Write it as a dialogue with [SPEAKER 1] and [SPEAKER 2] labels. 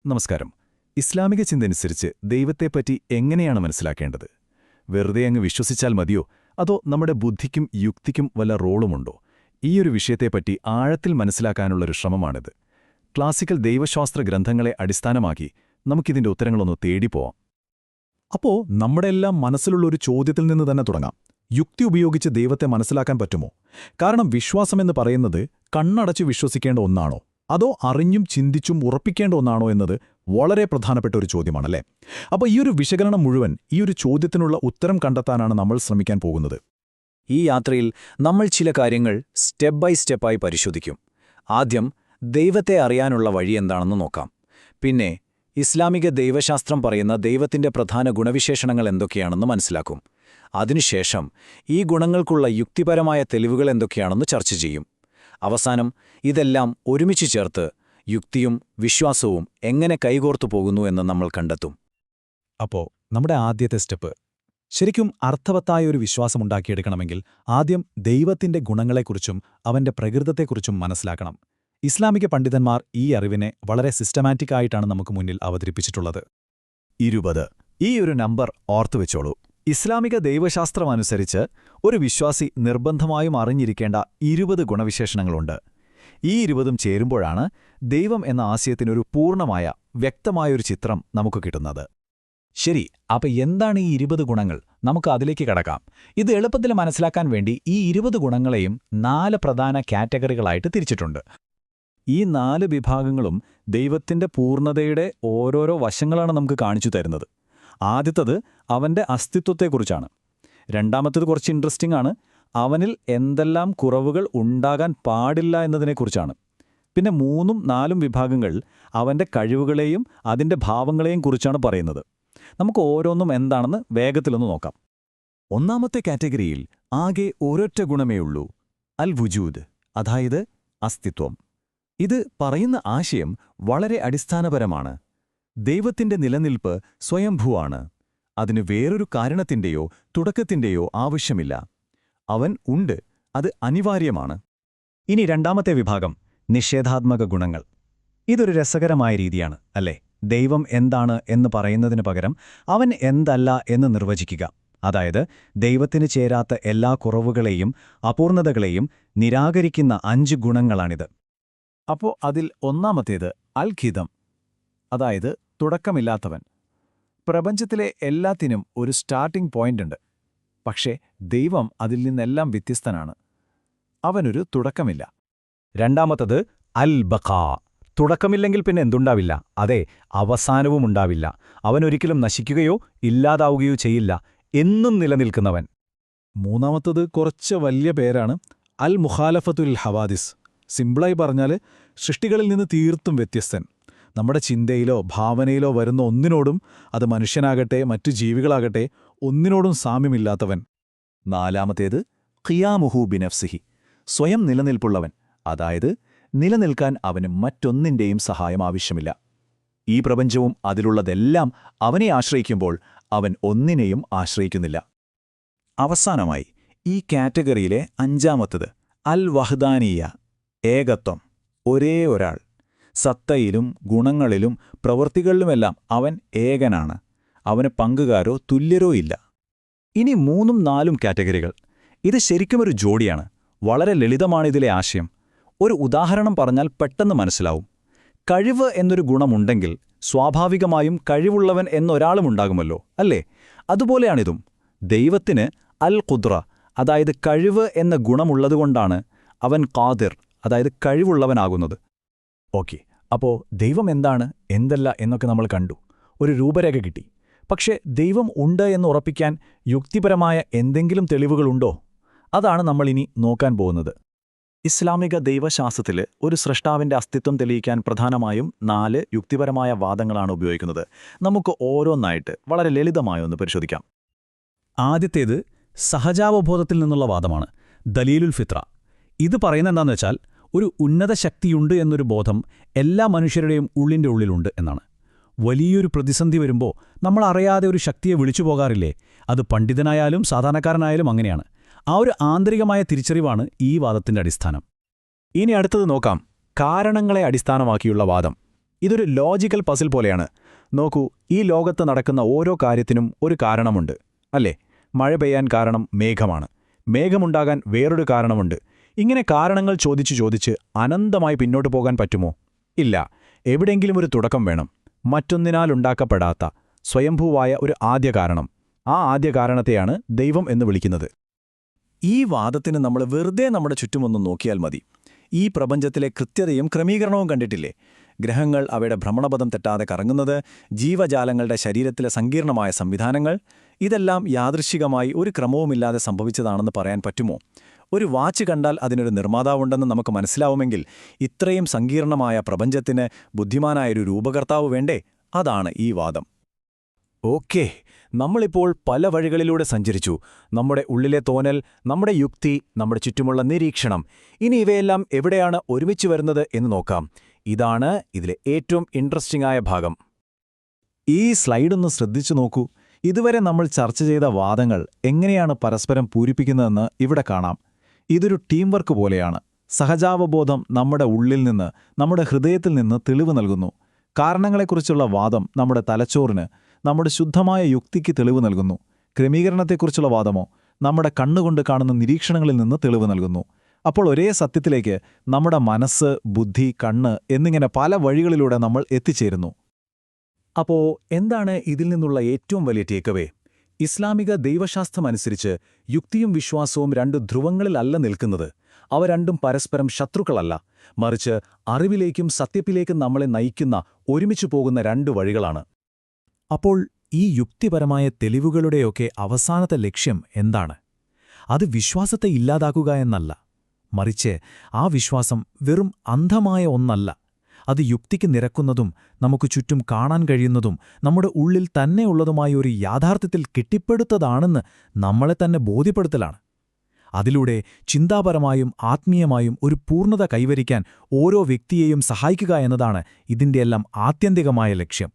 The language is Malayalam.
[SPEAKER 1] നമസ്കാരം. ഇസ്ലാമിക ചിന്തയനുസരിച്ച് ദൈവത്തെപ്പറ്റി എങ്ങനെയാണ് മനസ്സിലാക്കേണ്ടത്? വെറുതെ അങ്ങ് വിശ്വസിച്ചാൽ മതിയോ, അതോ നമ്മുടെ ബുദ്ധിക്കും യുക്തിക്കും വല്ല റോളുമുണ്ടോ? ഈയൊരു വിഷയത്തെപ്പറ്റി ആഴത്തിൽ മനസ്സിലാക്കാനുള്ളൊരു ശ്രമമാണിത്. ക്ലാസിക്കൽ ദൈവശാസ്ത്ര ഗ്രന്ഥങ്ങളെ അടിസ്ഥാനമാക്കി നമുക്കിതിന്റെ ഉത്തരങ്ങളൊന്ന് തേടിപ്പോവാം.
[SPEAKER 2] അപ്പോ നമ്മുടെയെല്ലാം മനസ്സിലുള്ളൊരു ചോദ്യത്തിൽ നിന്ന് തന്നെ തുടങ്ങാം. യുക്തി ഉപയോഗിച്ച് ദൈവത്തെ മനസ്സിലാക്കാൻ പറ്റുമോ? കാരണം വിശ്വാസമെന്ന് പറയുന്നത് കണ്ണടച്ച് വിശ്വസിക്കേണ്ട ഒന്നാണോ, അതോ അറിഞ്ഞും ചിന്തിച്ചും ഉറപ്പിക്കേണ്ട ഒന്നാണോ എന്നത് വളരെ പ്രധാനപ്പെട്ട ഒരു ചോദ്യമാണല്ലേ. അപ്പോൾ ഈയൊരു വിശകലനം മുഴുവൻ ഈയൊരു ചോദ്യത്തിനുള്ള ഉത്തരം കണ്ടെത്താനാണ് നമ്മൾ ശ്രമിക്കാൻ പോകുന്നത്.
[SPEAKER 3] ഈ യാത്രയിൽ നമ്മൾ ചില കാര്യങ്ങൾ സ്റ്റെപ്പ് ബൈ സ്റ്റെപ്പായി പരിശോധിക്കും. ആദ്യം ദൈവത്തെ അറിയാനുള്ള വഴി എന്താണെന്ന് നോക്കാം. പിന്നെ ഇസ്ലാമിക ദൈവശാസ്ത്രം പറയുന്ന ദൈവത്തിന്റെ പ്രധാന ഗുണവിശേഷണങ്ങൾ എന്തൊക്കെയാണെന്ന് മനസ്സിലാക്കും. അതിനുശേഷം ഈ ഗുണങ്ങൾക്കുള്ള യുക്തിപരമായ തെളിവുകൾ എന്തൊക്കെയാണെന്ന് ചർച്ച ചെയ്യും. അവസാനം ഇതെല്ലാം ഒരുമിച്ച് ചേർത്ത് യുക്തിയും വിശ്വാസവും എങ്ങനെ കൈകോർത്തു പോകുന്നു എന്ന് നമ്മൾ കണ്ടെത്തും.
[SPEAKER 2] അപ്പോൾ നമ്മുടെ ആദ്യത്തെ സ്റ്റെപ്പ്, ശരിക്കും അർത്ഥവത്തായ ഒരു വിശ്വാസമുണ്ടാക്കിയെടുക്കണമെങ്കിൽ ആദ്യം ദൈവത്തിന്റെ ഗുണങ്ങളെക്കുറിച്ചും അവന്റെ പ്രകൃതത്തെക്കുറിച്ചും മനസ്സിലാക്കണം. ഇസ്ലാമിക പണ്ഡിതന്മാർ ഈ അറിവിനെ വളരെ സിസ്റ്റമാറ്റിക് ആയിട്ടാണ് നമുക്ക് മുന്നിൽ അവതരിപ്പിച്ചിട്ടുള്ളത്.
[SPEAKER 1] 20 ഈ ഒരു നമ്പർ ഓർത്തുവെച്ചോളൂ. ഇസ്ലാമിക ദൈവശാസ്ത്രമനുസരിച്ച് ഒരു വിശ്വാസി നിർബന്ധമായും അറിഞ്ഞിരിക്കേണ്ട 20 ഗുണവിശേഷണങ്ങളുണ്ട്. ഈ 20ഉം ചേരുമ്പോഴാണ് ദൈവം എന്ന ആശയത്തിനൊരു പൂർണ്ണമായ വ്യക്തമായൊരു ചിത്രം നമുക്ക് കിട്ടുന്നത്.
[SPEAKER 2] ശരി, അപ്പോൾ എന്താണ് ഈ 20 ഗുണങ്ങൾ? നമുക്ക് അതിലേക്ക് കടക്കാം. ഇത് എളുപ്പത്തിൽ മനസ്സിലാക്കാൻ വേണ്ടി ഈ 20 ഗുണങ്ങളെയും 4 പ്രധാന കാറ്റഗറികളായിട്ട് തിരിച്ചിട്ടുണ്ട്.
[SPEAKER 1] ഈ 4 വിഭാഗങ്ങളും ദൈവത്തിന്റെ പൂർണ്ണതയുടെ ഓരോരോ വശങ്ങളാണ് നമുക്ക് കാണിച്ചു തരുന്നത്. ആദ്യത്തത് അവന്റെ അസ്തിത്വത്തെക്കുറിച്ചാണ്. രണ്ടാമത്തേത് കുറച്ച് ഇൻട്രസ്റ്റിംഗ് ആണ്. അവനിൽ എന്തെല്ലാം കുറവുകൾ ഉണ്ടാകാൻ പാടില്ല എന്നതിനെക്കുറിച്ചാണ്. പിന്നെ 3ഉം 4ഉം വിഭാഗങ്ങൾ അവന്റെ കഴിവുകളെയും അതിന്റെ ഭാവങ്ങളെയും കുറിച്ചാണ് പറയുന്നത്. നമുക്ക് ഓരോന്നും എന്താണെന്ന് വേഗത്തിലൊന്ന് നോക്കാം. ഒന്നാമത്തെ കാറ്റഗറിയിൽ ആകെ ഒരൊറ്റ ഗുണമേ ഉള്ളൂ, അൽ വുജൂദ്, അതായത് അസ്തിത്വം. ഇത് പറയുന്ന ആശയം വളരെ അടിസ്ഥാനപരമാണ്. ദൈവത്തിന്റെ നിലനിൽപ്പ് സ്വയംഭൂവാണ്. അതിന് വേറൊരു കാരണത്തിന്റെയോ തുടക്കത്തിന്റെയോ ആവശ്യമില്ല. അവൻ ഉണ്ട്, അത് അനിവാര്യമാണ്.
[SPEAKER 2] ഇനി രണ്ടാമത്തെ വിഭാഗം, നിഷേധാത്മക ഗുണങ്ങൾ. ഇതൊരു രസകരമായ രീതിയാണ്, അല്ലേ? ദൈവം എന്താണ് എന്ന് പറയുന്നതിനു പകരം അവൻ എന്തല്ല എന്ന് നിർവചിക്കുക. അതായത് ദൈവത്തിന് ചേരാത്ത എല്ലാ കുറവുകളെയും അപൂർണതകളെയും നിരാകരിക്കുന്ന 5 ഗുണങ്ങളാണിത്.
[SPEAKER 1] അപ്പോൾ അതിൽ ഒന്നാമത്തേത് അൽ ഖിദം, അതായത് തുടക്കമില്ലാത്തവൻ. പ്രപഞ്ചത്തിലെ എല്ലാത്തിനും ഒരു സ്റ്റാർട്ടിംഗ് പോയിന്റുണ്ട്. പക്ഷേ ദൈവം അതിൽ നിന്നെല്ലാം വ്യത്യസ്തനാണ്. അവനൊരു തുടക്കമില്ല.
[SPEAKER 2] രണ്ടാമത്തത് അൽ ബഖാ, തുടക്കമില്ലെങ്കിൽ പിന്നെ എന്തുണ്ടാവില്ല, അതെ, അവസാനവുമുണ്ടാവില്ല. അവനൊരിക്കലും നശിക്കുകയോ ഇല്ലാതാവുകയോ ചെയ്യില്ല, എന്നും നിലനിൽക്കുന്നവൻ.
[SPEAKER 4] മൂന്നാമത്തത് കുറച്ച് വലിയ പേരാണ്, അൽ മുഖാലഫത്തുൽ ഹവാദിസ്. സിമ്പിളായി പറഞ്ഞാൽ സൃഷ്ടികളിൽ നിന്ന് തീർത്തും വ്യത്യസ്തൻ. നമ്മുടെ ചിന്തയിലോ ഭാവനയിലോ വരുന്ന ഒന്നിനോടും, അത് മനുഷ്യനാകട്ടെ മറ്റു ജീവികളാകട്ടെ, ഒന്നിനോടും സാമ്യമില്ലാത്തവൻ.
[SPEAKER 1] നാലാമത്തേത് ഖിയാമുഹു ബിനഫ്സിഹി, സ്വയം നിലനിൽപ്പുള്ളവൻ. അതായത് നിലനിൽക്കാൻ അവന് മറ്റൊന്നിന്റെയും സഹായം ആവശ്യമില്ല. ഈ പ്രപഞ്ചവും അതിലുള്ളതെല്ലാം അവനെ ആശ്രയിക്കുമ്പോൾ അവൻ ഒന്നിനെയും ആശ്രയിക്കുന്നില്ല. അവസാനമായി ഈ കാറ്റഗറിയിലെ 5ാമത്തത് അൽ വഹ്ദാനിയ, ഏകത്വം, ഒരേ ഒരാൾ. സത്തയിലും ഗുണങ്ങളിലും പ്രവൃത്തികളിലുമെല്ലാം അവൻ ഏകനാണ്. അവന് പങ്കുകാരോ തുല്യരോ ഇല്ല. ഇനി 3ഉം 4ഉം കാറ്റഗറികൾ. ഇത് ശരിക്കുമൊരു ജോഡിയാണ്. വളരെ ലളിതമാണിതിലെ ആശയം. ഒരു ഉദാഹരണം പറഞ്ഞാൽ പെട്ടെന്ന് മനസ്സിലാവും. കഴിവ് എന്നൊരു ഗുണമുണ്ടെങ്കിൽ സ്വാഭാവികമായും കഴിവുള്ളവൻ എന്നൊരാളുമുണ്ടാകുമല്ലോ, അല്ലേ? അതുപോലെയാണിതും. ദൈവത്തിന് അൽ ഖുദ്റ, അതായത് കഴിവ് എന്ന ഗുണമുള്ളതുകൊണ്ടാണ് അവൻ ഖാദിർ, അതായത് കഴിവുള്ളവനാകുന്നത്.
[SPEAKER 2] ഓക്കെ, അപ്പോൾ ദൈവം എന്താണ്, എന്തല്ല എന്നൊക്കെ നമ്മൾ കണ്ടു, ഒരു രൂപരേഖ കിട്ടി. പക്ഷേ ദൈവം ഉണ്ട് എന്ന് ഉറപ്പിക്കാൻ യുക്തിപരമായ എന്തെങ്കിലും തെളിവുകളുണ്ടോ? അതാണ് നമ്മളിനി നോക്കാൻ പോകുന്നത്.
[SPEAKER 1] ഇസ്ലാമിക ദൈവശാസ്ത്രത്തിൽ ഒരു സ്രഷ്ടാവിന്റെ അസ്തിത്വം തെളിയിക്കാൻ പ്രധാനമായും 4 യുക്തിപരമായ വാദങ്ങളാണ് ഉപയോഗിക്കുന്നത്. നമുക്ക് ഓരോന്നായിട്ട് വളരെ ലളിതമായൊന്ന് പരിശോധിക്കാം.
[SPEAKER 2] ആദ്യത്തേത് സഹജാവബോധത്തിൽ നിന്നുള്ള വാദമാണ്, ദലീലുൽ ഫിത്ര. ഇത് പറയുന്നതെന്താണെന്ന് വെച്ചാൽ ഒരു ഉന്നത ശക്തിയുണ്ട് എന്നൊരു ബോധം എല്ലാ മനുഷ്യരുടെയും ഉള്ളിൻ്റെ ഉള്ളിലുണ്ട് എന്നാണ്. വലിയൊരു പ്രതിസന്ധി വരുമ്പോൾ നമ്മൾ അറിയാതെ ഒരു ശക്തിയെ വിളിച്ചു പോകാറില്ലേ? അത് പണ്ഡിതനായാലും സാധാരണക്കാരനായാലും അങ്ങനെയാണ്. ആ ഒരു ആന്തരികമായ തിരിച്ചറിവാണ് ഈ വാദത്തിന്റെ അടിസ്ഥാനം.
[SPEAKER 1] ഇനി അടുത്തത് നോക്കാം, കാരണങ്ങളെ അടിസ്ഥാനമാക്കിയുള്ള വാദം.
[SPEAKER 3] ഇതൊരു ലോജിക്കൽ പസിൽ പോലെയാണ്. നോക്കൂ, ഈ ലോകത്ത് നടക്കുന്ന ഓരോ കാര്യത്തിനും ഒരു കാരണമുണ്ട്, അല്ലേ? മഴ പെയ്യാൻ കാരണം മേഘമാണ്. മേഘമുണ്ടാകാൻ വേറൊരു കാരണമുണ്ട്. ഇങ്ങനെ കാരണങ്ങൾ ചോദിച്ച് അനന്തമായി പിന്നോട്ടു പോകാൻ പറ്റുമോ? ഇല്ല. എവിടെയെങ്കിലും ഒരു തുടക്കം വേണം. മറ്റൊന്നിനാലുണ്ടാക്കപ്പെടാത്ത സ്വയംഭൂവായ ഒരു ആദ്യ കാരണം. ആ ആദ്യ കാരണത്തെയാണ് ദൈവം എന്ന് വിളിക്കുന്നത്. ഈ വാദത്തിന് നമ്മൾ വെറുതെ നമ്മുടെ ചുറ്റുമൊന്ന് നോക്കിയാൽ മതി. ഈ പ്രപഞ്ചത്തിലെ കൃത്യതയും ക്രമീകരണവും കണ്ടിട്ടില്ലേ? ഗ്രഹങ്ങൾ അവയുടെ ഭ്രമണപഥം തെറ്റാതെ കറങ്ങുന്നത്, ജീവജാലങ്ങളുടെ ശരീരത്തിലെ സങ്കീർണമായ സംവിധാനങ്ങൾ, ഇതെല്ലാം യാദൃശ്ചികമായി ഒരു ക്രമവുമില്ലാതെ സംഭവിച്ചതാണെന്ന് പറയാൻ പറ്റുമോ? ഒരു വാച്ച് കണ്ടാൽ അതിനൊരു നിർമ്മാതാവുണ്ടെന്ന് നമുക്ക് മനസ്സിലാവുമെങ്കിൽ ഇത്രയും സങ്കീർണമായ പ്രപഞ്ചത്തിന് ബുദ്ധിമാനായൊരു രൂപകർത്താവ് വേണ്ടേ? അതാണ് ഈ വാദം. ഓക്കേ, നമ്മളിപ്പോൾ പല വഴികളിലൂടെ സഞ്ചരിച്ചു. നമ്മുടെ ഉള്ളിലെ തോന്നൽ, നമ്മുടെ യുക്തി, നമ്മുടെ ചുറ്റുമുള്ള നിരീക്ഷണം. ഇനി ഇവയെല്ലാം എവിടെയാണ് ഒരുമിച്ച് വരുന്നത് എന്ന് നോക്കാം. ഇതാണ് ഇതിലെ ഏറ്റവും ഇൻട്രസ്റ്റിംഗ് ആയ ഭാഗം.
[SPEAKER 4] ഈ സ്ലൈഡൊന്ന് ശ്രദ്ധിച്ചു നോക്കൂ. ഇതുവരെ നമ്മൾ ചർച്ച ചെയ്ത വാദങ്ങൾ എങ്ങനെയാണ് പരസ്പരം പൂരിപ്പിക്കുന്നതെന്ന് ഇവിടെ കാണാം. ഇതൊരു ടീം വർക്ക് പോലെയാണ്. സഹജാവബോധം നമ്മുടെ ഉള്ളിൽ നിന്ന്, നമ്മുടെ ഹൃദയത്തിൽ നിന്ന് തെളിവ് നൽകുന്നു. കാരണങ്ങളെക്കുറിച്ചുള്ള വാദം നമ്മുടെ തലച്ചോറിന്, നമ്മുടെ ശുദ്ധമായ യുക്തിക്ക് തെളിവ് നൽകുന്നു. ക്രമീകരണത്തെക്കുറിച്ചുള്ള വാദമോ നമ്മുടെ കണ്ണുകൊണ്ട് കാണുന്ന നിരീക്ഷണങ്ങളിൽ നിന്ന് തെളിവ് നൽകുന്നു. അപ്പോൾ ഒരേ സത്യത്തിലേക്ക് നമ്മുടെ മനസ്സ്, ബുദ്ധി, കണ്ണ് എന്നിങ്ങനെ പല വഴികളിലൂടെ നമ്മൾ എത്തിച്ചേരുന്നു.
[SPEAKER 3] അപ്പോ എന്താണ് ഇതിൽ നിന്നുള്ള ഏറ്റവും വലിയ ടേക്കവേ? ഇസ്ലാമിക ദൈവശാസ്ത്രമനുസരിച്ച് യുക്തിയും വിശ്വാസവും രണ്ട് ധ്രുവങ്ങളിലല്ല നിൽക്കുന്നത്. അവ രണ്ടും പരസ്പരം ശത്രുക്കളല്ല, മറിച്ച് അറിവിലേക്കും സത്യത്തിലേക്കും നമ്മളെ നയിക്കുന്ന, ഒരുമിച്ചു പോകുന്ന രണ്ട് വഴികളാണ്.
[SPEAKER 2] അപ്പോൾ ഈ യുക്തിപരമായ തെളിവുകളുടെയൊക്കെ അവസാനത്തെ ലക്ഷ്യം എന്താണ്? അത് വിശ്വാസത്തെ ഇല്ലാതാക്കുക എന്നല്ല, മറിച്ച് ആ വിശ്വാസം വെറും അന്ധമായ ഒന്നല്ല. അത് യുക്തിക്ക് നിരക്കുന്നതും നമുക്ക് ചുറ്റും കാണാൻ കഴിയുന്നതും നമ്മുടെ ഉള്ളിൽ തന്നെയുള്ളതുമായ ഒരു യാഥാർത്ഥ്യത്തിൽ കെട്ടിപ്പടുത്തതാണെന്ന് നമ്മളെ തന്നെ ബോധ്യപ്പെടുത്തലാണ്. അതിലൂടെ ചിന്താപരമായും ആത്മീയമായും ഒരു പൂർണ്ണത കൈവരിക്കാൻ ഓരോ വ്യക്തിയെയും സഹായിക്കുക എന്നതാണ് ഇതിൻ്റെയെല്ലാം ആത്യന്തികമായ ലക്ഷ്യം.